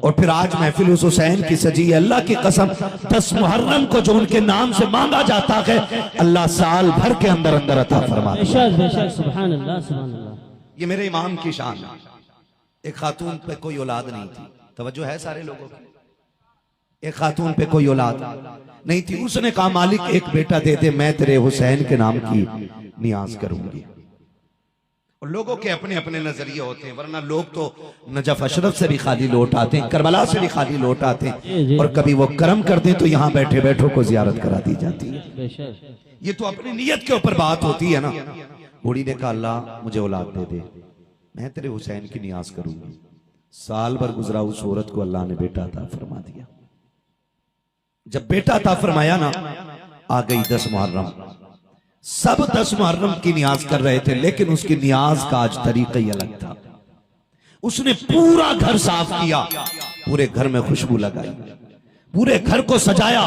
और फिर आज महफिल उस हुसैन की सजी है। अल्लाह की कसम 10 मुहर्रम को जो उनके नाम से मांगा जाता है अल्लाह साल भर के अंदर अंदर अता फरमाता है। सुभान अल्लाह, सुभान अल्लाह। ये मेरे इमाम की शान है। एक खातून पे कोई औलाद नहीं थी, तवज्जो है सारे लोगों की। एक खातून पे कोई औलाद नहीं थी, उसने कहा मालिक एक बेटा दे दे, मैं तेरे हुसैन के नाम की नियाज करूंगी। और लोगों के अपने अपने नजरिए होते हैं, वरना लोग तो नजफ अशरफ से भी खाली लौट आते हैं, करबला से भी खाली लौट आते हैं, और कभी वो कर्म कर दें तो यहाँ बैठे बैठों को जियारत करा दी जाती है। ये तो अपनी नीयत के ऊपर बात होती है ना। बूढ़ी ने कहा अल्लाह मुझे औलाद दे दे, मैं तेरे हुसैन की नियाज करूंगी। साल भर गुजरा, उस औरत को अल्लाह ने बेटा अता फरमा दिया। जब बेटा अता फरमाया ना, आ गई 10 मुहर्रम। सब 10 मुहर्रम की नियाज कर रहे थे, लेकिन उसकी नियाज का आज तरीका ही अलग था। उसने पूरा घर साफ किया, पूरे घर में खुशबू लगाई, पूरे घर को सजाया,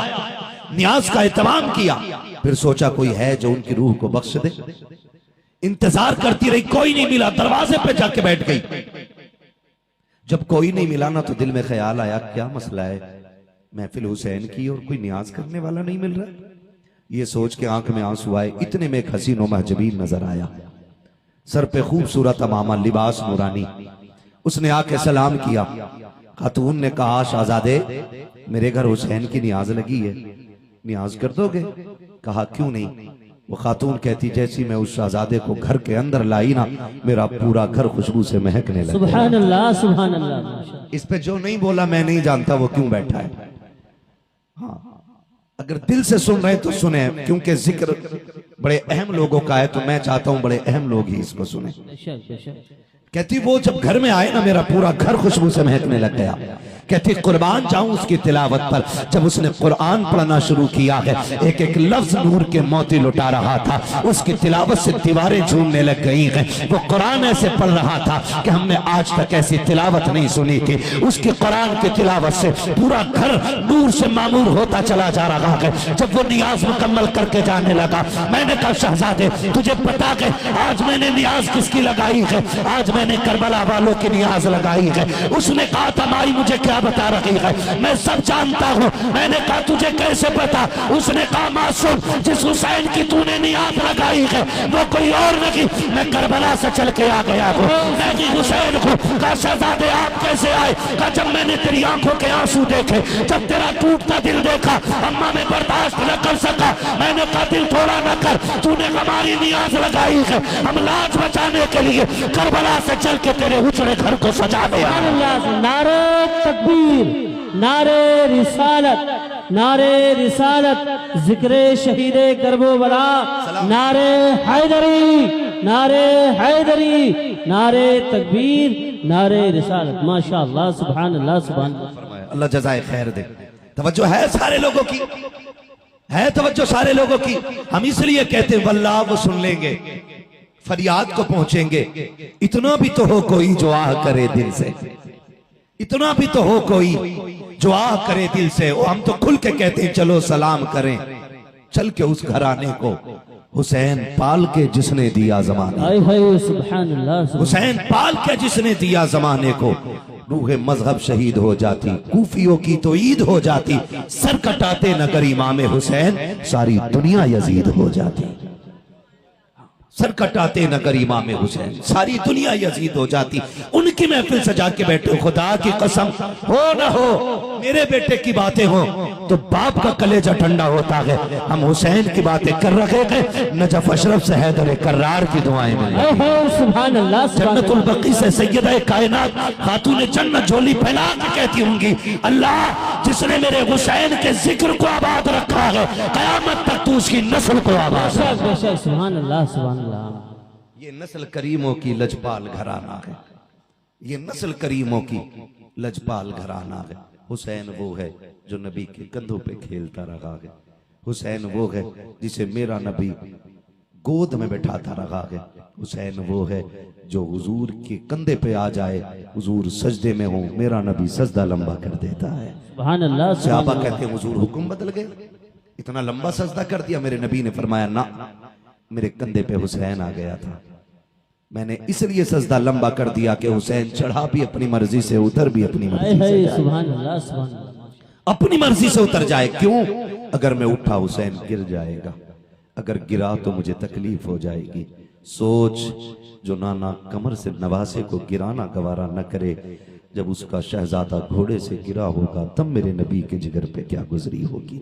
नियाज का एहतमाम किया। फिर सोचा कोई है जो उनकी रूह को बख्श दे। इंतजार करती रही, कोई नहीं मिला, दरवाजे पे जाके बैठ गई। जब कोई नहीं मिला ना, तो दिल में ख्याल आया क्या मसला है, महफिल हुसैन की और कोई नियाज करने वाला नहीं मिल रहा। ये सोच के आंख में आंसू आए। इतने में एक हसीन और महजबीन नजर आया, सर पे खूबसूरत अमामा, लिबास नूरानी। उसने आके सलाम किया। खातून ने कहा शहजादे मेरे घर हुसैन की नियाज लगी है, नियाज कर दोगे? कहा क्यों नहीं। वो खातून कहती जैसी मैं उस शहजादे को घर के अंदर लाई ना, मेरा पूरा घर खुशबू से महकने लगा। सुभान अल्लाह, सुभान अल्लाह। इस पे जो नहीं बोला मैं नहीं जानता वो क्यों बैठा है। हाँ, अगर दिल से सुन रहे तो सुने, क्योंकि जिक्र बड़े अहम लोगों का है, तो मैं चाहता हूं बड़े अहम लोग ही इसको सुने। कहती वो जब घर में आए ना, मेरा पूरा घर खुशबू से महकने लग गया। कहती कुर्बान जाऊं उसकी तिलावत पर। जब उसने कुरान पढ़ना शुरू किया है, एक एक लफ्ज नूर के मोती लुटा रहा था। उसकी तिलावत से दीवारें झूमने लग गई हैं। वो कुरान ऐसे पढ़ रहा था कि हमने आज तक ऐसी तिलावत नहीं सुनी थी। उसकी कुरान की तिलावत से पूरा घर नूर से मामूर होता चला जा रहा है। जब वो नियाज मुकम्मल करके जाने लगा, मैंने कहा शहजादे तुझे पता है आज मैंने नियाज किसकी लगाई है? आज मैंने करबला वालों की नियाज लगाई है। उसने कहा था माई मुझे क्या बता रही है, मैं सब जानता हूँ। मैंने कहा तुझे कैसे पता? उसने कहा मासूम जिस हुसैन की तूने नियाज लगाई है वो कोई और नहीं, मैं करबला से चल के आ गया हूँ, मैं भी हुसैन हूँ। कहा शहजादे आप कैसे आए? कहा जब मैंने तेरी आंखों के आंसू देखे, जब तेरा टूटता दिल देखा, अम्मा मैं बर्दाश्त न कर सका। मैंने कहा दिल थोड़ा न कर, तूने हमारी नियाज लगाई है, हम लाज बचाने के लिए करबला से चल के तेरे उजड़े घर को सजा दिया। नारे तकबीर, नारे रिसालत, नारे रिसालत, जिक्रे शहीदे करबला, नारे हैदरी, नारे हैदरी, नारे तकबीर, नारे रिसालत। माशाअल्लाह, सुभान अल्लाह, सुभान अल्लाह। अल्लाह जज़ाए खैर दे। तवज्जो है सारे लोगों की, है तवज्जो सारे लोगों की। हम इसलिए कहते हैं वल्लाह वो सुन लेंगे, फरियाद को पहुंचेंगे। इतना भी तो हो कोई जो आह करे दिल से, इतना भी तो हो कोई जो आह करे दिल से। हम तो खुल के कहते हैं चलो सलाम करें, चल के उस घराने को हुसैन पाल के जिसने दिया जमाने, हुसैन पाल के जिसने दिया जमाने को। रूह मजहब शहीद हो जाती, कूफियों की तो ईद हो जाती, सर कटाते नगर इमाम हुसैन, सारी दुनिया यजीद हो जाती। सर कटाते नगर इमाम हुसैन, सारी दुनिया यजीद हो जाती। उनकी महफिल सजा के बैठे, खुदा की कसम हो न हो मेरे बेटे की बातें हो तो बाप का कलेजा ठंडा होता है। हम हुसैन की बातें कर रहे हैं, नजफ अशरफ से हैदर कर्रार की दुआएं मिली। सुभान अल्लाह। जन्नतुल बकी से सैयदा कायनात खातून जन्नत झोली फैला के कहती होंगी अल्लाह जिसने मेरे हुसैन के जिक्र को आबाद रखा है, कयामत तक तू उसकी नस्ल को आबाद। सुभान अल्लाह, सुभान अल्लाह। ये नस्ल करीमों की लजपाल घराना है, ये नस्ल करीमों की लजपाल घराना है। हुसैन वो है जो नबी के कंधों पे खेलता रहा है। हुसैन वो है जिसे मेरा नबी गोद में बैठाता रहा है। हुसैन वो है जो हुजूर के कंधे पे आ जाए, हुजूर सजदे में हो, मेरा नबी सजदा लंबा कर देता है। सुभान अल्लाह। सहाबा कहते हैं हुजूर हुक्म बदल गए, इतना लंबा सजदा कर दिया। मेरे नबी ने फरमाया ना, मेरे कंधे पे हुसैन आ गया था, मैंने इसलिए सजदा लंबा कर दिया कि हुसैन चढ़ा भी अपनी मर्जी से, उतर भी अपनी हाय मर्जी हाय से, सुभान अल्लाह सुभान अल्लाह। अपनी मर्जी से उतर जाए। क्यों? अगर मैं उठा हुसैन गिर जाएगा, अगर गिरा तो मुझे तकलीफ हो जाएगी। सोच, जो नाना कमर से नवासे को गिराना गवारा न करे, जब उसका शहजादा घोड़े से गिरा होगा तब मेरे नबी के जिगर पे क्या गुजरी होगी,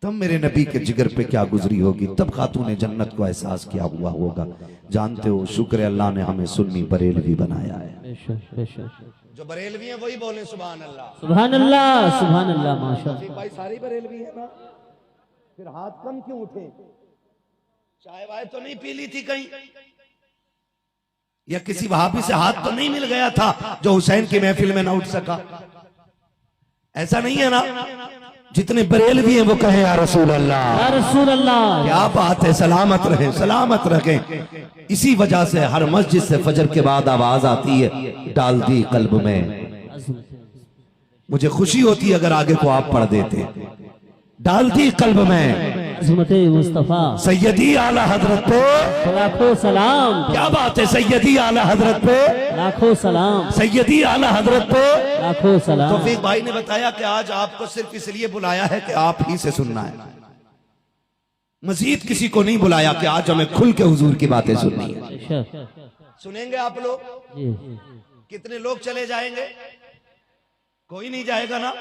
तब मेरे नबी के जिगर पे क्या गुजरी होगी, तब खातून जन्नत को एहसास क्या हुआ होगा। जानते हो, शुक्र है अल्लाह ने हमें सुन्नी बरेलवी बनाया है। बेशक बेशक जो बरेलवी है वही बोले सुभान अल्लाह। सुभान अल्लाह माशाअल्लाह। भाई सारी बरेलवी है ना, फिर हाथ कम क्यों उठे? चाय वाय तो नहीं पी ली थी कहीं, या किसी वहाबी से हाथ तो नहीं मिल गया था जो हुसैन की महफिल में ना उठ सका? ऐसा नहीं है ना? जितने बरेलवी हैं वो कहे या रसूल अल्लाह, या रसूल अल्लाह। क्या बात है, सलामत रहे, सलामत रखें। इसी वजह से हर मस्जिद से फजर के बाद आवाज आती है, डाल दी कल्ब में। मुझे खुशी होती अगर आगे को आप पढ़ देते, डाल दी कल्ब में अज़मत मुस्तफा सैयदी आला हजरत पे लाखों सलाम। क्या बात है, सैयदी आला हजरत पे लाखों सलाम, सैयदी आला हजरत पे लाखों सलाम। तौफीक भाई ने बताया कि आज आपको सिर्फ इसलिए बुलाया है कि आप ही से सुनना है, मजीद किसी को नहीं बुलाया कि आज हमें खुल के हुजूर की बातें सुननी है। बेशक सुनेंगे आप लोग? जी कितने लोग चले जाएंगे? कोई नहीं जाएगा ना?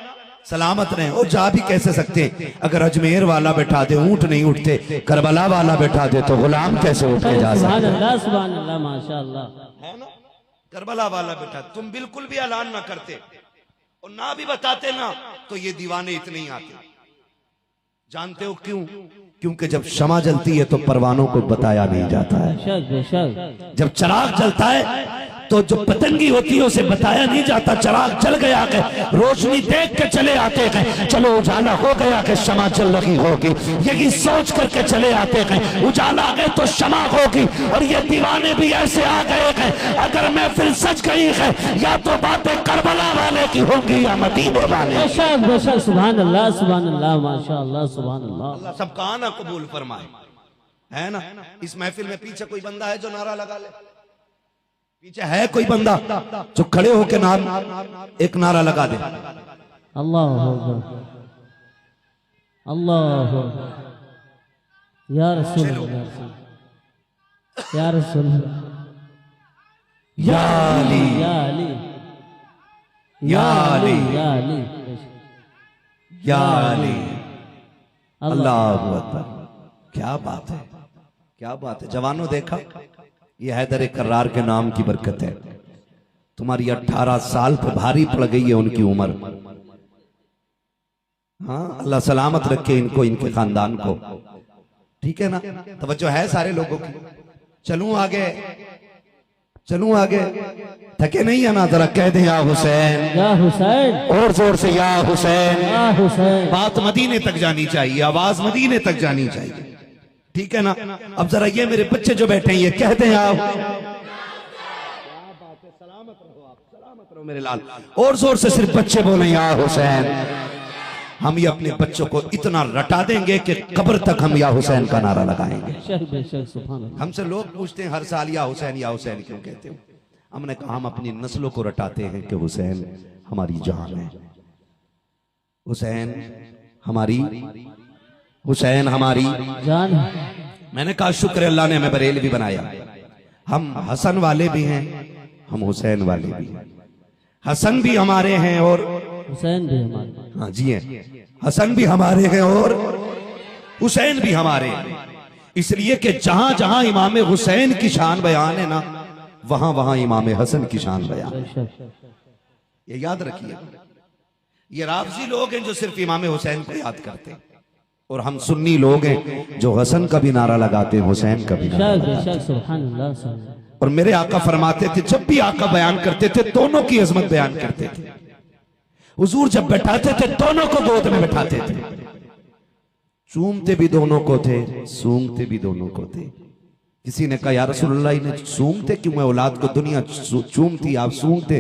सलामत रहे। और जा भी कैसे सकते? अगर अजमेर वाला बैठा दे ऊंट नहीं उठते, करबला वाला बैठा दे तो गुलाम कैसे उठ के जा सुभान सकते? अल्लाह सुभान अल्लाह माशाअल्लाह। है ना? करबला वाला बैठा, तुम बिल्कुल भी ऐलान ना करते और ना भी बताते ना, तो ये दीवाने इतने ही आते। जानते हो क्यों? क्योंकि जब शमा जलती है तो परवानों को बताया नहीं जाता है। बेशक बेशक जब चिराग जलता है तो जो पतंगी होती है उसे बताया नहीं जाता। चिराग जल गया के रोशनी देख के चले आते हैं, चलो उजाला हो गया कि शमा जल रही होगी, यही सोच करके चले आते हैं। उजाला आ गए तो शमा होगी। और ये दीवाने भी ऐसे आ गए हैं, अगर महफिल सच गई है या तो बातें करबला वाले की होंगी या मदीने वाले। बेशक बेशक सुभान अल्लाह माशाअल्लाह सुभान अल्लाह। अल्लाह सबका आना कबूल फरमाए, है ना? इस महफिल में पीछे कोई बंदा है जो नारा लगा ले? पीछे है कोई बंदा जो खड़े होके नाम एक नारा लगा दे? अल्लाह अकबर अल्लाह अकबर। या रसूल अल्लाह, या रसूल अल्लाह, या अली, या अली, या अली, या अली, या अली। अल्लाहु अकबर। क्या बात है, क्या बात है। जवानों देखा, ये हैदर कर्रार के नाम की बरकत है। तुम्हारी 18 साल पे भारी पड़ गई है उनकी उम्र। हाँ, अल्लाह सलामत रखे इनको, इनके खानदान को। ठीक है ना? तवज्जो है सारे लोगों की? चलूं आगे, चलूं आगे? थके नहीं है ना? जरा कह दें या हुसैन, या हुसैन, और जोर से या हुसैन। या हुसैन। बात मदीने तक जानी चाहिए, आवाज मदीने तक जानी चाहिए। ठीक है ना? अब जरा ये मेरे बच्चे जो बैठे हैं ये कहते हैं आप, सलामत रहो मेरे लाल। और जोर से सिर्फ बच्चे बोले या हुसैन। हम ये अपने बच्चों को इतना रटा देंगे कि कब्र तक हम या हुसैन का नारा लगाएंगे। बेशक बेशक सुभान अल्लाह। हमसे लोग पूछते हैं हर साल या हुसैन क्यों कहते हो? हमने कहा हम अपनी नस्लों को रटाते हैं कि हुसैन हमारी जान है, हुसैन हमारी, हुसैन हमारी जान। मैंने कहा शुक्र अल्लाह ने हमें बरेलवी बनाया। हम हसन वाले भी हैं, हम हुसैन वाले भी हैं। हसन भी हमारे हैं और हुसैन भी हमारे। हाँ जी हैं, हसन भी हमारे हैं और हुसैन भी हमारे हैं। इसलिए कि जहां जहां इमाम हुसैन की शान बयान है ना, वहां वहां इमाम हसन की शान बयान है। बेशक ये याद रखिए। ये राफजी लोग हैं जो सिर्फ इमाम हुसैन को याद करते हैं, और हम सुन्नी लोग हैं जो हसन का भी नारा लगाते हैं, हुसैन का भी नारा बेशक लगाते हैं। बेशक सुभान अल्लाह सुभान अल्लाह। और मेरे आका फरमाते थे, जब भी आका बयान करते थे दोनों की अजमत बयान करते थे। हुजूर जब बैठाते थे दोनों को गोद में बैठाते थे, चूमते भी दोनों को थे, सूंघते भी दोनों को थे। किसी ने कहा या रसूलुल्लाह इन्हें सूंघते क्यों है? औलाद को दुनिया चूमती, आप सूंघते?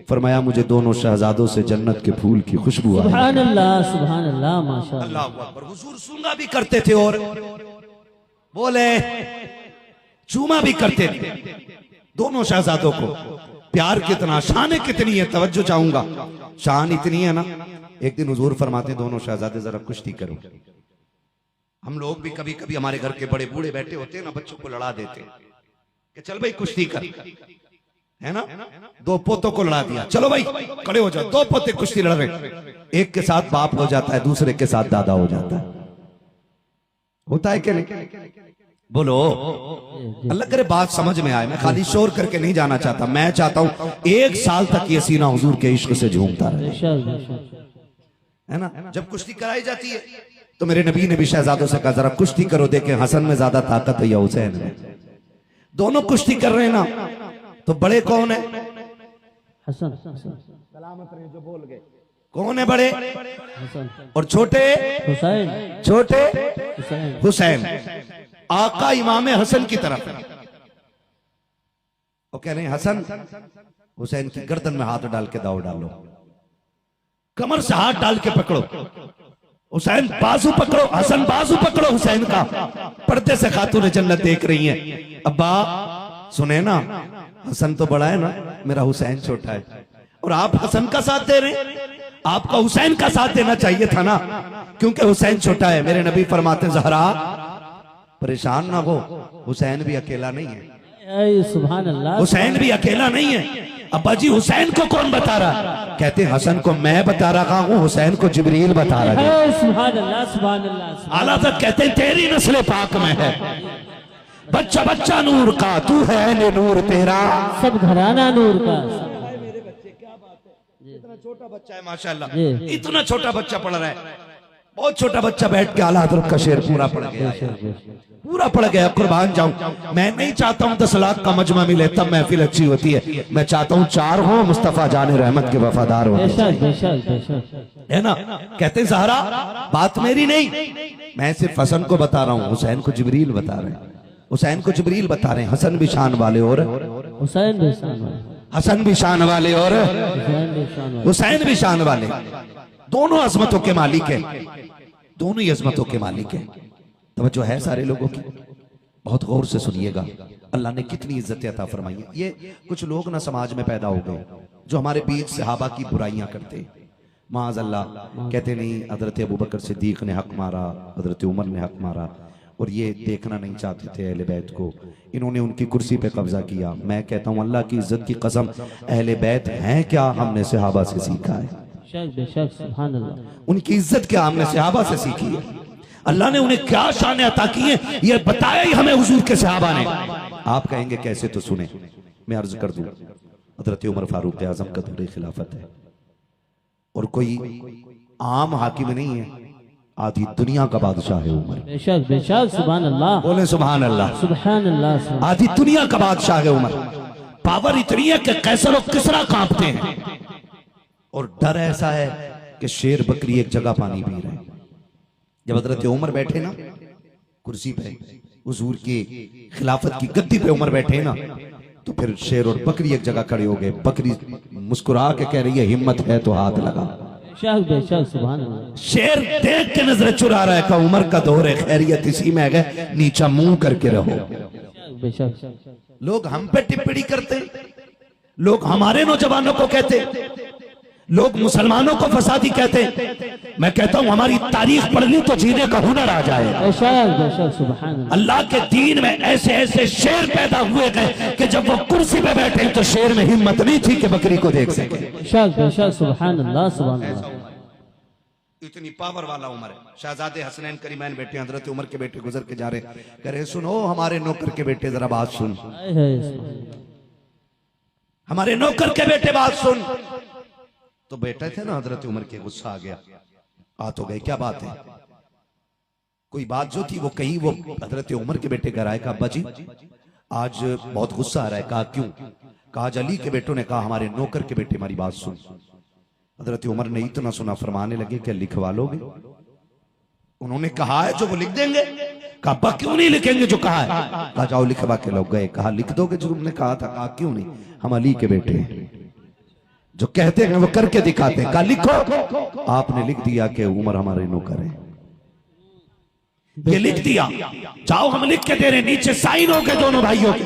फरमाया मुझे दोनों शहजादों से जन्नत के फूल की खुशबू आई। सुभान अल्लाह माशाअल्लाह। अल्लाह अकबर। हुजूर सूंघा भी करते थे और बोले चूमा भी करते थे दोनों शहजादों को। प्यार कितना, शान कितनी है, तवज्जो चाहूंगा। शान इतनी है ना, एक दिन हुजूर फरमाते दोनों शहजादे जरा कुश्ती करो। हम लोग भी कभी कभी हमारे घर के बड़े बूढ़े बैठे होते हैं ना, बच्चों को लड़ा देते हैं कि चल भाई कुश्ती कर, है ना। दो पोतों को लड़ा दिया, चलो भाई खड़े हो जाओ, दो पोते कुश्ती लड़ रहे, एक के साथ बाप हो जाता है, दूसरे के साथ दादा हो जाता है। होता है कि नहीं? बोलो, अल्लाह करे बात समझ में आए। मैं खाली शोर करके नहीं जाना चाहता, मैं चाहता हूं 1 साल तक ये सीना हुजूर के इश्क से झूमता रहे, है ना। जब कुश्ती कराई जाती है तो मेरे नबी ने भी शहजादों से कहा जरा कुश्ती करो, देखे हसन में ज्यादा ताकत है या हुसैन में। दोनों कुश्ती कर रहे हैं ना, तो बड़े कौन है? हसन। सलामत रहे जो बोल गए। कौन है बड़े? हसन। और छोटे? हुसैन। छोटे? हुसैन। हुसैन। आका इमाम हसन की तरफ वो कह रहे हैं हसन हुसैन की गर्दन में हाथ डाल के दाव डालो, कमर से हाथ डाल के पकड़ो, हुसैन बाजू पकड़ो, हसन बाजू पकड़ो हुसैन का। पर्दे से खातून जन्नत देख रही हैं। अब्बा सुने ना, हसन तो बड़ा है ना, मेरा हुसैन छोटा है, और आप हसन का साथ दे रहे हैं। आपका हुसैन का साथ देना चाहिए था ना, क्योंकि हुसैन छोटा है। मेरे नबी फरमाते ज़हरा परेशान ना हो, हुसैन भी अकेला नहीं है। सुभान अल्लाह। हुसैन भी अकेला नहीं है। अब्बा जी हुसैन को कौन बता रहा? कहते हसन को मैं बता रहा हूँ, हुसैन को जिब्रील बता रहा है। सुभान अल्लाह, सुभान अल्लाह। आला तक कहते हैं तेरी नस्ल पाक में है, बच्चा बच्चा नूर का, तू है ने नूर तेरा, सब घराना नूर का। मेरे बच्चे क्या बात है, इतना छोटा बच्चा है माशाल्लाह, इतना छोटा बच्चा पढ़ रहा है, बहुत छोटा बच्चा बैठ के आला हज़रत का शेर पूरा पढ़ गया, पूरा पढ़ गया। कुर्बान जाऊं, मैं नहीं चाहता हूं 10 लाख का मजमा मिले तब महफिल अच्छी होती है। मैं चाहता हूं 4 हो, मुस्तफा जाने रहमत के वफादार हो, है ना। कहते ज़हरा बात मेरी नहीं, मैं सिर्फ हसन को बता रहा हूं, हुसैन को जिब्रील बता रहे हैं, हुसैन को जिब्रील बता रहे हैं। हसन भी शान वाले और हुसैन भी शान वाले, हसन भी शान वाले और हुसैन भी शान वाले, दोनों अजमतों के मालिक है, दोनों ही अजमतों के मालिक है। तवज्जो है सारे लोगों की, बहुत गौर से सुनिएगा। अल्लाह ने कितनी इज्जत अता फरमाई है। ये कुछ लोग ना समाज में पैदा हो गए जो हमारे बीच सहाबा की बुराइयां करते, माज़ अल्लाह, कहते नहीं हजरत अबू बकर सिद्दीक ने हक मारा, हजरत उमर ने हक मारा, और ये देखना नहीं चाहते थे अहले बैत को, इन्होंने उनकी कुर्सी पे कब्जा किया। मैं कहता हूँ अल्लाह की इज्जत की कसम, अहले बैत हैं क्या? हमने सहाबा से सीखा है। उनकी इज्जत क्या हमने सहाबा से सीखी है। अल्लाह ने उन्हें क्या शान अता की है, ये बताया ही हमें हुजूर के सहाबा ने। आप कहेंगे कैसे, तो सुने, मैं अर्ज कर दूं, हजरत उमर फारूक आजम का दौरे खिलाफत है, और कोई आम हाकिम नहीं है, आधी दुनिया का बादशाह है उमर। बेशक बेशक, सुभान अल्लाह, बोले सुभान अल्लाह, सुभान अल्लाह। आधी दुनिया का बादशाह है उमर। पावर इतनी है कि कैसर और किसरा कांपते हैं, और डर ऐसा है कि शेर बकरी एक जगह पानी पी रहे हैं। जब हजरत उमर बैठे ना कुर्सी पे, हुजूर की खिलाफत की गद्दी पे उमर बैठे ना, तो फिर शेर और बकरी एक जगह खड़े हो गए। बकरी मुस्कुरा के कह रही है हिम्मत है तो हाथ लगा। बेशक सुभान अल्लाह। शेर देख के नजर चुरा रहा है का उमर का दौर है, खैरियत इसी में है, नीचा मुंह करके रहो। बेशक लोग हम पे टिप्पणी करते, लोग हमारे नौजवानों को कहते, लोग मुसलमानों को फसादी कहते। मैं कहता हूं हमारी तारीख पढ़ ली तो जीने का हुनर आ जाए। अल्लाह के दीन में ऐसे ऐसे शेर पैदा हुए गए कि जब वो कुर्सी पे बैठे तो शेर में हिम्मत नहीं थी कि बकरी को देख सके। सुभान अल्लाह, सुभान अल्लाह। इतनी पावर वाला उमर है। शहजादे हसनैन करीमैन बेटे हजरत उमर के बेटे गुजर के जा रहे, कह रहे सुनो हमारे नौकर के बेटे जरा बात सुन, हमारे नौकर के बेटे बात सुन। तो बेटे थे ना हजरत उमर के, गुस्सा आ गया, आ तो गए, क्या बात है? कोई बात जो थी वो कही, वो हजरत उमर के बेटे घर आए, कहा अब्बा जी आज बहुत गुस्सा आ रहा है। कहा क्यों? कहा आज अली के बेटों ने कहा हमारे नौकर के बेटे हमारी बात सुन। हजरत उमर ने इतना सुना, फरमाने लगे क्या लिखवा लोगे? उन्होंने कहा है जो वो लिख देंगे। कहा अब्बा क्यों नहीं लिखेंगे जो कहा है? कहा जाओ लिखवा के लोग गए। कहा लिख दोगे जो तुमने कहा था? कहा क्यों नहीं, हम अली के बेटे हैं, जो कहते हैं वो करके दिखाते हैं। कहा लिखो। आपने लिख दिया कि उमर हमारे नौकर है। ये लिख दिया, जाओ हम लिख के दे रहे, नीचे साइन हो गए दोनों भाइयों के,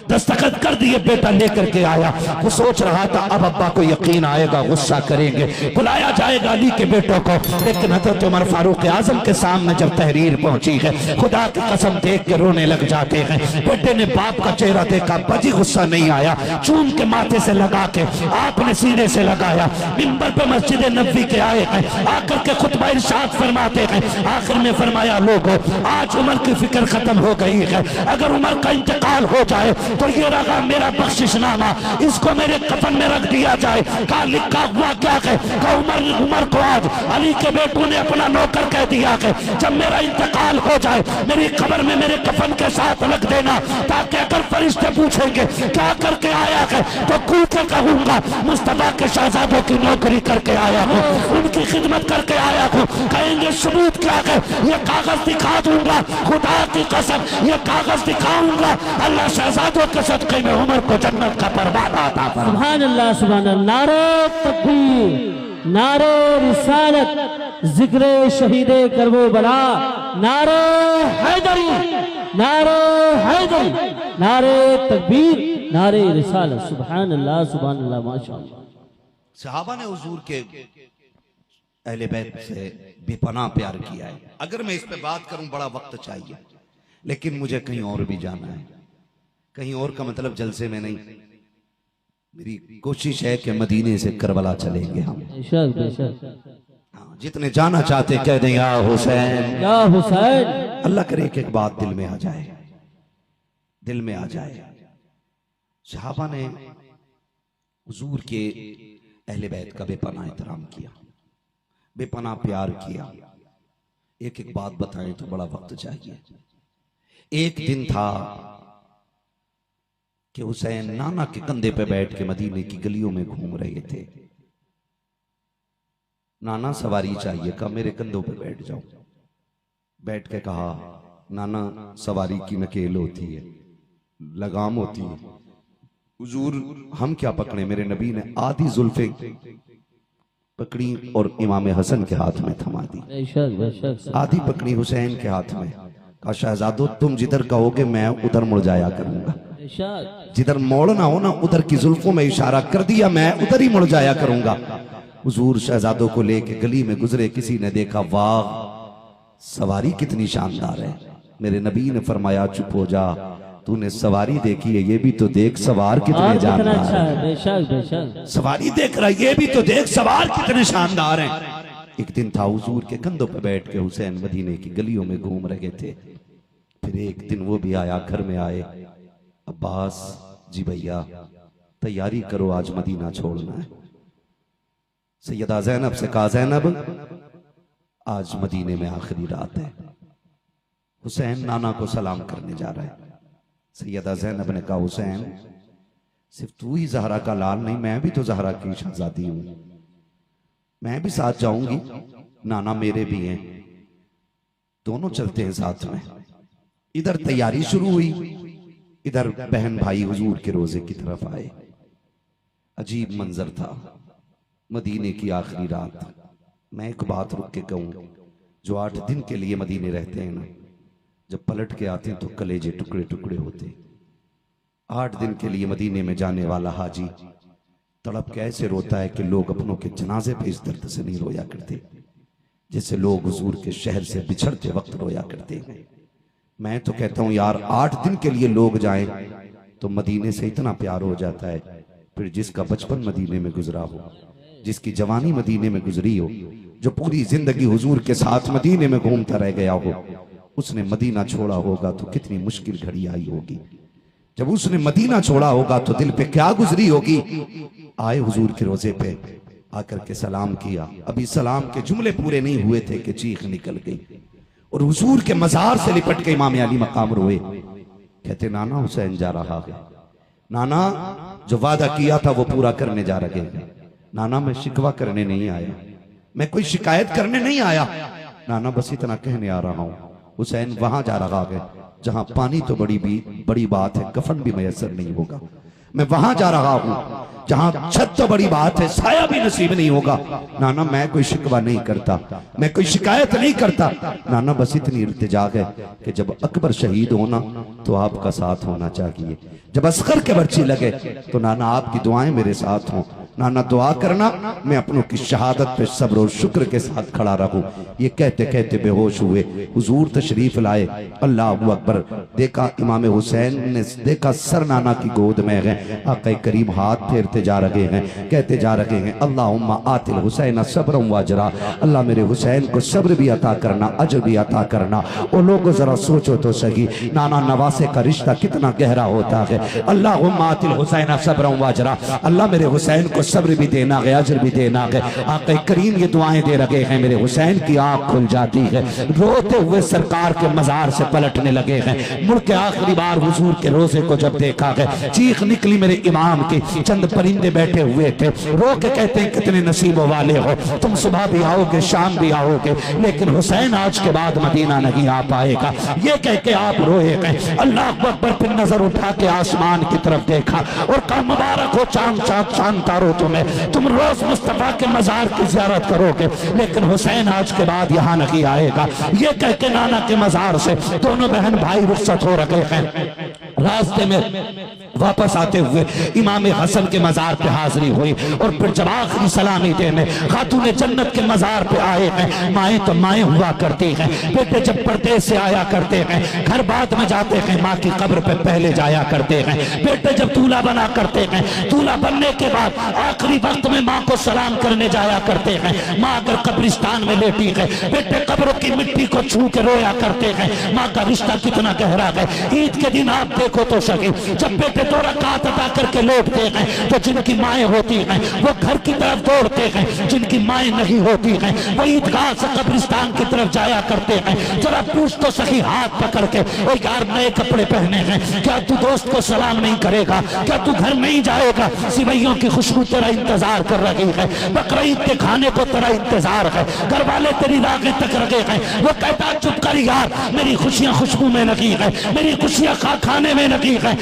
दस्तखत कर दिए। बेटा लेकर के आया, वो सोच रहा था अब अब्बा को यकीन आएगा, गुस्सा करेंगे, बुलाया जाएगा अली के बेटों को। लेकिन हजरत उमर फारूक आजम के सामने जब तहरीर पहुंची है, खुदा की कसम देख के रोने लग जाते हैं। बेटे ने बाप का चेहरा देखा, बजी गुस्सा नहीं आया, चूम के माथे से लगा के आपने सीने से लगाया। मिंबर पे मस्जिद नबी के आए हैं, आकर के खुतबा इरशाद फरमाते हैं। आखिर में फरमाया, लोगों आज उमर की फिक्र खत्म हो गई है, अगर उमर का इंतकाल हो जाए तो ये रहा मेरा बख्शिशनामा, इसको मेरे कफन में रख दिया जाए। कहा लिखा हुआ क्या है? उमर को आज अली के बेटों ने अपना नौकर कह दिया है, जब मेरा इंतकाल हो जाए मेरी कब्र में मेरे कफन के साथ रख देना, ताकि अगर फरिश्ते पूछेंगे क्या करके आया है तो खुल के कहूंगा मुस्तफा के शहजादों की नौकरी करके आया हूँ, उनकी खिदमत करके आया हूँ। कहेंगे सबूत क्या है? ये कागज दिखा दूंगा, खुदा की कसम ये कागज दिखाऊंगा, अल्लाह शहजादों के सदक़े में उमर को जन्नत का परवाना अता फरमाए। सुभान अल्लाह सुभान अल्लाह। नारे तकबीर, नारे रिसालत, जिक्रे शहीदे करबला, नारे हैदरी, नारे हैदरी, नारे तकबीर, नारे रिसालत। सुभान अल्लाह सुभान अल्लाह, माशाअल्लाह। सहाबा ने हुजूर के अहले बैत से बेपनाह प्यार किया है। अगर मैं इस पे बात करूं बड़ा वक्त चाहिए, लेकिन मुझे कहीं और भी जाना है। कहीं और का मतलब जलसे में नहीं, मेरी कोशिश है कि मदीने से करबला चलेंगे हम। बेशक बेशक। हाँ, जितने जाना चाहते कह दें या हुसैन, या हुसैन। अल्लाह करे एक एक बात दिल में आ जाए, दिल में आ जाए। सहाबा ने हुजूर के अहले बैत का बेपनाह एहतराम किया, बेपनाह प्यार किया। एक एक बात बताएं तो बड़ा वक्त चाहिए। एक दिन था कि हुसैन नाना के कंधे पे बैठ के मदीने की गलियों में घूम रहे थे। नाना सवारी चाहिए, कहा मेरे कंधों पे बैठ जाओ। बैठ के कहा, नाना सवारी की नकेल होती है, लगाम होती है, हुजूर हम क्या पकड़े? मेरे नबी ने आधी जुल्फे पकड़ी और इमाम हसन के हाथ में थमा दी। बेशक बेशक। आधी पकड़ी हुसैन के हाथ में, कहा शहजादो तुम जिधर कहोगे मैं उधर मुड़ जाया करूंगा, बेशक। जिधर मोड़ना हो ना उधर की जुल्फों में इशारा कर दिया, मैं उधर ही मुड़ जाया करूंगा। हुजूर शहजादों को लेके गली में गुजरे, किसी ने देखा, वाह सवारी कितनी शानदार है। मेरे नबी ने फरमाया चुप हो जा, तूने सवारी देखी है, ये भी तो देख सवार कितने जानदार अच्छा है। है। बेशक बेशक। सवारी देख रहा है, ये भी तो देख सवार कितने शानदार हैं। एक दिन था हुजूर के कंधों पे बैठ के हुसैन मदीने की गलियों में घूम रहे थे। फिर एक दिन वो भी आया, घर में आए, अब्बास जी भैया तैयारी करो आज मदीना छोड़ना है। सैयदा ज़ैनब से कहा, ज़ैनब आज मदीने में आखिरी रात है। हुसैन नाना को सलाम करने जा रहा है। सैयदा ज़ैनब ने कहा, हुसैन सिर्फ तू ही ज़हरा का लाल नहीं, मैं भी तो ज़हरा की शहजादी हूं, मैं भी साथ जाऊंगी, नाना मेरे भी हैं, दोनों चलते हैं साथ में। इधर तैयारी शुरू हुई, इधर बहन भाई हुजूर के रोजे की तरफ आए। अजीब मंजर था, मदीने की आखिरी रात। मैं एक बात रुक के कहूं, जो 8 दिन के लिए मदीने रहते हैं ना, जब पलट के आते हैं तो कलेजे टुकड़े टुकड़े होते। 8 दिन के लिए मदीने में जाने वाला हाजी तड़प कैसे रोता है कि लोग अपनों के जनाजे पे इस दर्द से नहीं रोया करते जैसे लोग हुजूर के शहर से बिछड़ते वक्त रोया करते हैं। मैं तो कहता हूं यार 8 दिन के लिए लोग जाएं तो मदीने से इतना प्यार हो जाता है। फिर जिसका बचपन मदीने में गुजरा हो, जिसकी जवानी मदीने में गुजरी हो, जो पूरी जिंदगी हुजूर के साथ मदीने में घूमता रह गया हो, उसने मदीना छोड़ा होगा तो कितनी मुश्किल घड़ी आई होगी। जब उसने मदीना छोड़ा होगा तो दिल पे क्या गुजरी होगी। आए हुजूर के रोजे पे, आकर के सलाम किया। अभी सलाम के जुमले पूरे नहीं हुए थे कि चीख निकल गई और हुजूर के मजार से लिपट के इमाम अली मकाम रोए। कहते नाना हुसैन जा रहा है, नाना जो वादा किया था वो पूरा करने जा रहे हैं। नाना मैं शिकवा करने नहीं आया, मैं कोई शिकायत करने नहीं आया, नाना बस इतना कहने आ रहा हूं। हुसैन वहां जा रहा है जहां पानी तो बड़ी बात है, कफन भी मैसर नहीं होगा। मैं वहां जा रहा हूं जहां छत तो बड़ी बात है, साया भी नसीब नहीं होगा। नाना मैं कोई शिकवा नहीं करता, मैं कोई शिकायत नहीं करता नाना, बस इतनी इल्तिजा है कि जब अकबर शहीद होना तो आपका साथ होना चाहिए, जब असगर के बर्ची लगे तो नाना आपकी दुआएं मेरे साथ हों। नाना दुआ करना मैं अपनों की शहादत पे सब्र और शुक्र के साथ खड़ा रहूं। ये कहते कहते बेहोश हुए, हुजूर तशरीफ लाए, अल्लाह अकबर, देखा इमाम हुसैन ने देखा सर नाना की गोद में है। आक़ा करीम हाथ फेरते जा रहे हैं, कहते जा रहे हैं अल्लाहुम्मा आतिल हुसैन सब्रन व अजरा, अल्लाह मेरे हुसैन को सब्र भी अता करना, अजर भी अता करना। ओ लोगों जरा सोचो तो सही, नाना नवासे का रिश्ता कितना गहरा होता है। अल्लाहुम्मा आतिल हुसैन सब्रन व अजरा, अल्लाह मेरे हुसैन को सब्र भी देना है, अजर भी देना है। आक़ा करीम ये दुआएं दे रहे हैं, मेरे हुसैन की आंख खुल जाती है, रोते हुए सरकार के मजार से पलटने लगे हैं। मुड़ के आखिरी बार हुजूर के रोजे को जब देखा है, चीख निकली मेरे इमाम की। चंद परिंदे बैठे हुए थे, रो के कहते हैं कितने नसीबों वाले हो तुम, सुबह भी आओगे शाम भी आओगे, लेकिन हुसैन आज के बाद मदीना नहीं आ पाएगा। ये कह के आप रोए गए। अल्लाह अकबर, फिर नजर उठा के आसमान की तरफ देखा और कहा मुबारक हो चांद चांद चांद तारो तुम्हें, तुम रोज मुस्तफा के मजार की ज़ियारत करोगे, लेकिन हुसैन आज के बाद यहाँ नहीं आएगा। ये कह के नाना के मजार से दोनों बहन भाई रुखसत हो रखे हैं। रास्ते में वापस आते हुए इमाम हसन के मजार पे हाजिरी हुई और फिर जब आखिरी सलामी देने खातून जन्नत के मजार पे आए हैं। माएँ तो माएँ हुआ करती हैं, बेटे जब परदेश से आया करते हैं, घर बाद में जाते हैं, माँ की कब्र पे पहले जाया करते हैं। बेटे जब दूल्हा बना करते हैं, दूल्हा बनने के बाद आखिरी वक्त में माँ को सलाम करने जाया करते हैं। माँ अगर कब्रिस्तान में लेटी है, बेटे कब्रों की मिट्टी को छू के रोया करते हैं। माँ का रिश्ता कितना गहरा है। ईद के दिन आप देखो तो सही, जब बेटे दो रकात अदा करके लौटते हैं तो जिनकी माएँ होती हैं वो घर की तरफ दौड़ते हैं, जिनकी माएँ नहीं होती हैं वो ईदगाह से कब्रिस्तान की तरफ जाया करते हैं। जरा पूछ तो सही हाथ पकड़ के, ओ यार नए कपड़े पहने हैं, क्या तू दोस्त को सलाम नहीं करेगा, क्या तू घर नहीं जाएगा, सिवैयों की खुशबू तेरा इंतजार कर रही है, बकरीद के खाने को तेरा इंतजार है, घर वाले तेरी राहें तक रखे हैं। वो कहता चुप कर यार, मेरी खुशियां खुशबू में लगी है, मेरी खुशियां खाने में लगी है।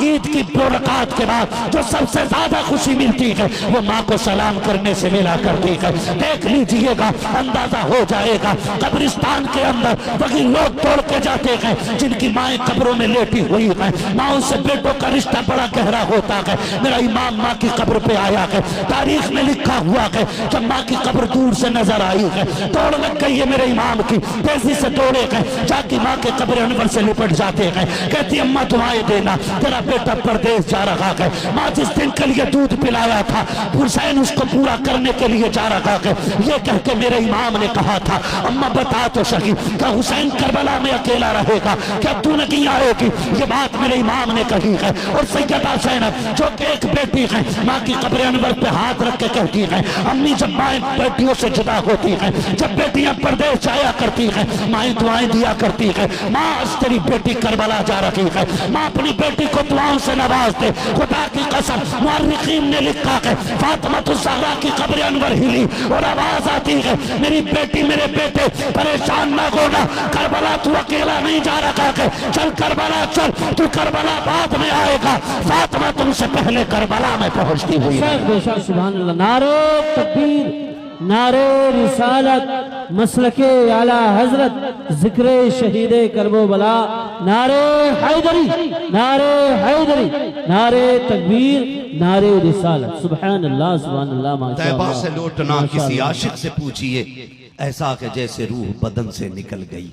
ईद की रकात के बाद जो सबसे ज्यादा खुशी मिलती है वो माँ को सलाम करने से मिला करती है। देख लीजिएगा, अंदाजा हो जाएगा, कब्रिस्तान के अंदर वही लोग तोड़ के जाते हैं जिनकी माएँ कब्रों में लेटी हुई है। माँ से बेटों का रिश्ता बड़ा गहरा होता है। मेरा इमाम माँ की कब्र पे आया है, तारीख में लिखा हुआ है, जब माँ की कब्र दूर से नजर आई है, दौड़ लग गई है मेरे इमाम की, तेजी से दौड़े गए, जाके माँ के कब्र अनवर से लिपट जाते हैं। कहती अम्मा दुआएं देना, तेरा बेटा परदेश जा रहा है। माँ जिस दिन के लिए दूध पिलाया था हुसैन उसको पूरा करने के लिए जा रहा है। ये कह के मेरे इमाम ने कहा था अम्मा बता तो सही, क्या हुसैन करबला में अकेला रहेगा, क्या तू नहीं आएगी? ये बात मेरे इमाम ने कही है। और सैयदा ज़ैनब जो कि एक बेटी है, माँ की कब्र अनवर पे हाथ रख के कहती है अम्मी जब माएँ बेटियों से जुदा होती हैं, जब बेटियां परदेश जाया करती हैं, माएँ दुआएं दिया करती है, माँ आज तेरी बेटी करबला जा रही है, माँ अपनी बेटी को दुआओं से नवाज दे। खुदा की कसम मुअर्रिखीन ने लिखा है फातिमा ज़हरा की कब्र अनवर हिली और आवाज आती है मेरी बेटी मेरे बेटे परेशान ना होना, करबला तू अकेला नहीं जा रहा है, चल करबला चल, तू करबला बाद में आएगा, फातिमा तुमसे पहले करबला में पहुंचती हुई। बेशक सुभान अल्लाह। नारे तकबीर, नारे रिसालत, मसलके आला हजरत, जिक्र शहीदे करबला, नारे हैदरी, नारे हैदरी, नारे तकबीर, नारे रिसालत। सुभान अल्लाह, सुभान अल्लाह, माशाअल्लाह। तैबा से लौटना किसी आशिक से पूछिए, ऐसा कि जैसे रूह बदन से निकल गई।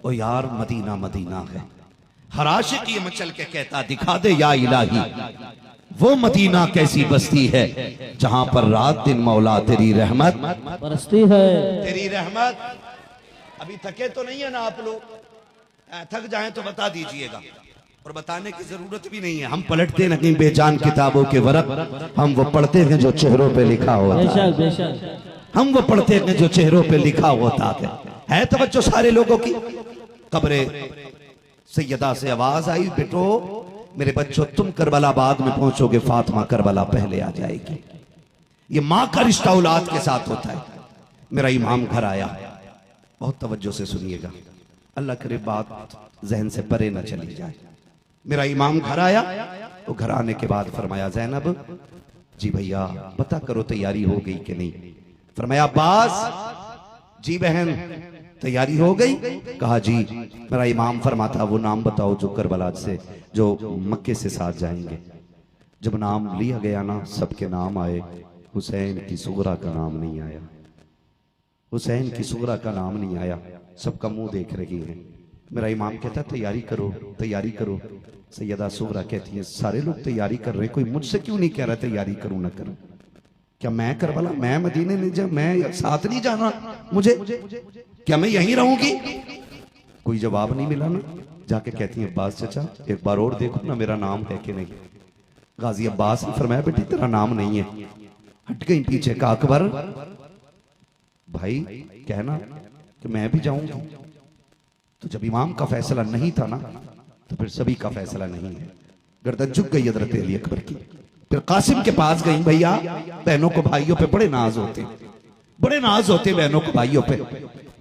ओ यार मदीना मदीना है, हर आशिक ये मचल के कहता दिखा दे या इलाही, वो मदीना कैसी बस्ती है जहां पर रात दिन मौला तेरी रहमत बरसती है। तेरी रहमत। अभी थके तो नहीं है ना आप लोग? थक जाएं तो बता दीजिएगा, और बताने की जरूरत भी नहीं है। हम पलटते नहीं बेजान किताबों के वरक, हम वो पढ़ते हैं जो चेहरों पे लिखा होता है। बेशक बेशक, हम वो पढ़ते हैं जो चेहरों पे लिखा होता है तवज्जो सारे लोगों की। कब्रे सैयदा से आवाज आई बेटो मेरे बच्चों तुम करबला बाद में पहुंचोगे, फातिमा करबला पहले आ जाएगी। ये माँ का रिश्ता औलाद के साथ होता है। मेरा इमाम घर आया, बहुत तवज्जो से सुनिएगा, अल्लाह करे बात जहन से परे न चली जाए। मेरा इमाम घर आया, तो घर आने के बाद फरमाया ज़ैनब जी भैया पता करो तैयारी हो गई कि नहीं। फरमाया अब्बास जी बहन तैयारी हो गई। कहा जी। मेरा इमाम फरमाता वो नाम बताओ जो करबला से, जो मक्के से साथ जाएंगे। जब नाम लिया गया ना, सबके नाम आए, हुसैन की सुगरा का नाम नहीं आया। हुसैन की सुगरा का नाम नहीं आया। सबका मुंह देख रही है। मेरा इमाम कहता तैयारी करो तैयारी करो। सैयदा सुगरा कहती है सारे लोग तैयारी कर रहे हैं, कोई मुझसे क्यों नहीं कह रहा तैयारी करूं ना करूं? क्या मैं करबला, मैं मदीने नहीं जा, मैं साथ नहीं जाना मुझे? क्या मैं यहीं रहूंगी? कोई जवाब नहीं मिला ना। जाके कहती है अब्बास चाचा एक बार और देखो ना मेरा नाम है कि नहीं। गाजी अब्बास ने फरमाया बेटी तेरा नाम नहीं है। हट गई पीछे। का अकबर भाई कहना कि मैं भी जाऊंगी। तो जब इमाम का फैसला नहीं था ना, तो फिर सभी का फैसला नहीं है। गर्दन झुक गई हजरत अली अकबर की। फिर कासिम के पास गई। भैया बहनों को भाइयों पे बड़े नाज होते, बड़े नाज होते बहनों को भाइयों पे।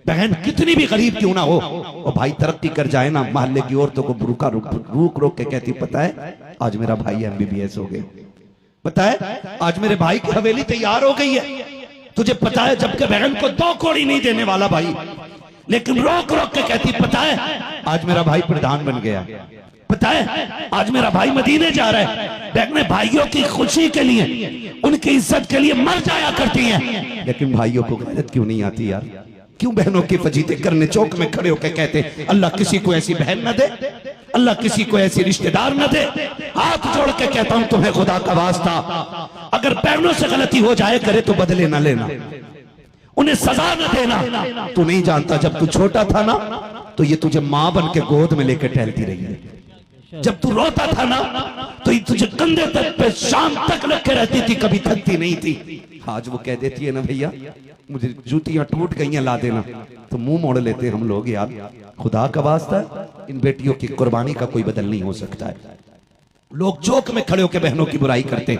बहन कितनी भी गरीब क्यों ना हो, और भाई तरक्की कर जाए ना, मोहल्ले की औरतों को रुक रोक के कहती पता है आज मेरा भाई MBBS हो गया, पता है आज मेरे भाई की हवेली तैयार हो गई है। तुझे पता है जबकि बहन को 2 कौड़ी नहीं देने वाला भाई, लेकिन रोक रोक के कहती पता है आज मेरा भाई प्रधान बन गया, पता है आज मेरा भाई मदीने जा रहा है। बहनें भाइयों की खुशी के लिए, उनकी इज्जत के लिए मर जाया करती हैं, लेकिन भाइयों को गैरत क्यों नहीं आती यार? क्यों बहनों की फजीते करने चौक में खड़े होकर कहते अल्लाह किसी को ऐसी बहन न दे, अल्लाह किसी को ऐसी रिश्तेदार न दे। हाथ जोड़ के कहता हूं तुम्हें खुदा का वास्ता, अगर बहनों से गलती हो जाए करे तो बदले न लेना, उन्हें सजा न देना। तू नहीं जानता जब तू छोटा था ना, तो ये तुझे माँ बन के गोद में लेकर टहलती रही है। जब तू रोता था ना, तो ये तुझे कंधे तक पे शाम तक रखे रहती थी, कभी थकती नहीं थी। आज वो कह देती है ना भैया मुझे जूतियां टूट गई हैं ला देना, तो मुंह मोड़ लेते हम लोग। यार खुदा का वास्ता इन बेटियों की कुर्बानी का कोई बदल नहीं हो सकता है। लोग चौक में खड़े होकर बहनों की बुराई करते,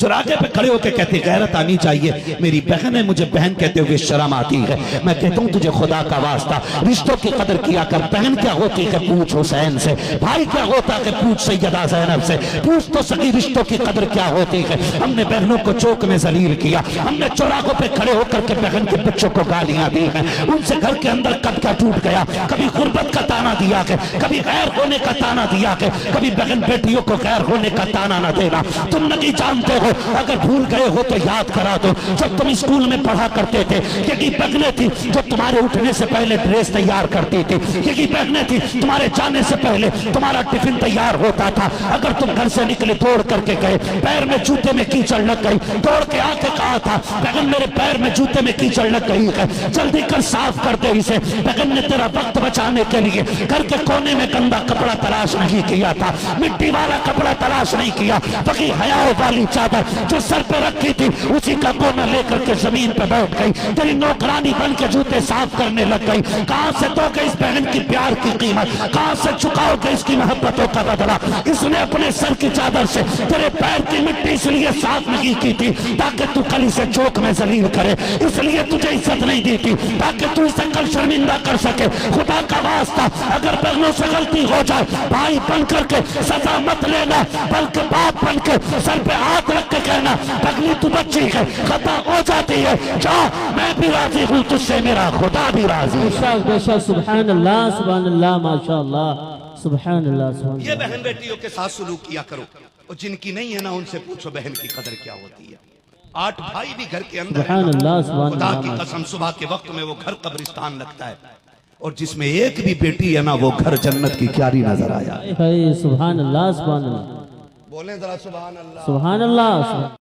चौराहे पे खड़े होकर कहते गैरत आनी चाहिए। मेरी बहन है, मुझे बहन कहते हुए शर्म आती है। मैं कहता हूँ तुझे खुदा का वास्ता रिश्तों की कदर किया कर। बहन क्या होती है पूछ हुसैन से, भाई क्या होता है पूछ सैयदा ज़ैनब से, पूछ तो सही रिश्तों की कदर क्या होती है। हमने बहनों को चौक में जलील किया, हमने चौराहों पे खड़े होकर के बहन के बच्चों को गालियां दी हैं, उनसे घर के अंदर कब क्या टूट गया। कभी गुर्बत का ताना दिया के, कभी गैर होने का ताना दिया के, कभी बहन बेटियों को गैर होने का ताना न देना। तुम नहीं जानते हो, अगर भूल गए हो तो याद करा दो। जब तुम स्कूल में पढ़ा करते थे, यही बहनें थी जो तुम्हारे उठने से पहले ड्रेस तैयार करती थी, यही बहनें थी तुम्हारे जाने से पहले तुम्हारा टिफिन तैयार होता था। अगर तुम घर से निकले दौड़ करके गए, पैर में जूते में कीचड़ लग गई, दौड़ के आके कहा था बहन मेरे पैर में जूते में कीचड़ लग गई है, जल्दी कर साफ कर दे इसे। बहन ने तेरा वक्त बचाने के लिए घर के कोने में गंदा कपड़ा तलाश नहीं किया था, मिट्टी वाला कपड़ा तलाश नहीं किया, बल्कि हया वाली चादर जो सर पे रखी थी उसी का कोना लेकर के जमीन पे बैठ गई, तेरी नौकरानी बन के जूते साफ करने लग गई। कहां से दोगे इस बहन की प्यार की कीमत, कहां से चुकाओगे इसकी मोहब्बतों का बदला। इसने अपने सर की चादर से तेरे पैर की मिट्टी इसलिए साफ नहीं की थी ताकि तू कल इसे चौक में जलील करे, इसलिए तुझे इज्जत नहीं दी थी ताकि तू इसे कल शर्मिंदा कर सके। खुदा का वास्ता अगर बहनों से गलती हो जाए, भाई बन करके सजा मत लेना, बल्कि बाप बन के सर पे हाथ रख के कहना पगली तू बच्ची है, खता हो जाती है, जा मैं भी राजी हूँ तुझसे, मेरा खुदा भी राजी है। सुभान अल्लाह सुभान अल्लाह माशाअल्लाह सुभान अल्लाह सुभान। ये बहन बेटियों के साथ सलूक किया करो, और जिनकी नहीं है ना उनसे पूछो बहन की कदर क्या होती है। 8 भाई भी घर के अंदर सुभान अल्लाह सुभान खुदा अल्लाह। की कसम सुबह के वक्त में वो घर कब्रिस्तान लगता है, और जिसमें एक भी बेटी है ना वो घर जन्नत की क्यारी नजर आया। सुभान अल्लाह सुभान अल्लाह बोले जरा सुभान अल्लाह सुभान अल्लाह।